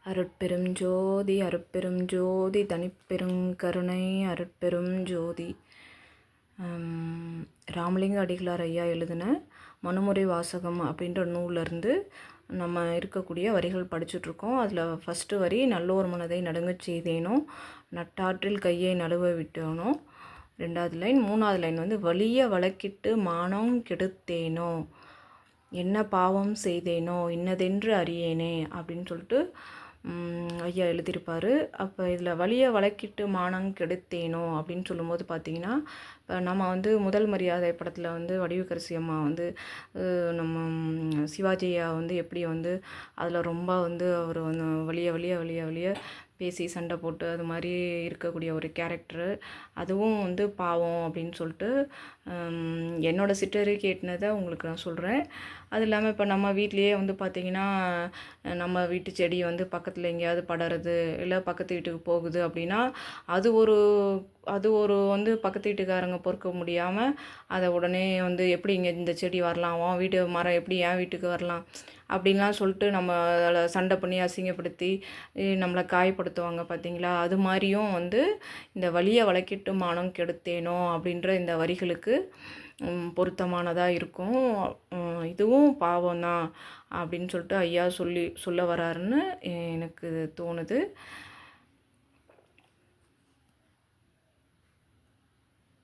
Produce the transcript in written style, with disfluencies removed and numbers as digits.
அருட்பெரும் ஜோதி அருட்பெரும் ஜோதி தனிப்பெருங்கருணை அருட்பெரும் ஜோதி. ராமலிங்க அடிகளார் ஐயா எழுதின மனுமுறை வாசகம் அப்படின்ற நூலிருந்து நம்ம இருக்கக்கூடிய வரிகள் படிச்சுட்ருக்கோம். அதில் ஃபஸ்ட்டு வரி, நல்லோர் மனதை நடுங்கச் செய்தேனோ நட்டாற்றில் கையை நழுவ விட்டேனோ. ரெண்டாவது லைன். மூணாவது லைன் வந்து, வலிய வழக்கிட்டு மானம் கெடுத்தேனோ, என்ன பாவம் செய்தேனோ இன்னதென்று அறியேனே அப்படின்னு சொல்லிட்டு ஐயா எழுதியிருப்பார். அப்போ இதில் வலிய வழக்கிட்டு மானம் கெடுத்தேனோ அப்படின்னு சொல்லும்போது பார்த்திங்கன்னா, இப்போ நம்ம வந்து முதல் மரியாதை படத்தில் வந்து வடிவுக்கரசி அம்மா வந்து நம்ம சிவாஜியா வந்து எப்படி வந்து அதில் ரொம்ப வந்து அவர் வந்து வலிய வலிய வலிய வலிய பேசி சண்டை போட்டு அது மாதிரி இருக்கக்கூடிய ஒரு கேரக்டரு. அதுவும் வந்து பாவம் அப்படின்னு சொல்லிட்டு என்னோடய சிற்றறி கேட்டினதை உங்களுக்கு நான் சொல்கிறேன். அது இல்லாமல் இப்போ நம்ம வீட்லேயே வந்து பார்த்திங்கன்னா, நம்ம வீட்டு செடி வந்து பக்கத்தில் எங்கேயாவது படருது, இல்லை பக்கத்து வீட்டுக்கு போகுது அப்படின்னா, அது ஒரு வந்து பக்கத்து வீட்டுக்காரங்க பொறுக்க முடியாமல் அதை உடனே வந்து, எப்படி இங்கே இந்த செடி வரலாம், உன் வீட்டு மரம் எப்படி என் வீட்டுக்கு வரலாம் அப்படின்லாம் சொல்லிட்டு நம்ம அதில் சண்டை பண்ணி அசிங்கப்படுத்தி நம்மளை காயப்படுத்துவாங்க பார்த்தீங்களா. அது மாதிரியும் வந்து இந்த வலிய வழக்கிட்டு மானம் கெடுத்தேனோ அப்படின்ற இந்த வரிகளுக்கு பொருத்தமானதாக இருக்கும். இதுவும் பாவம்தான் அப்படின்னு சொல்லிட்டு ஐயா சொல்ல வராருன்னு எனக்கு தோணுது.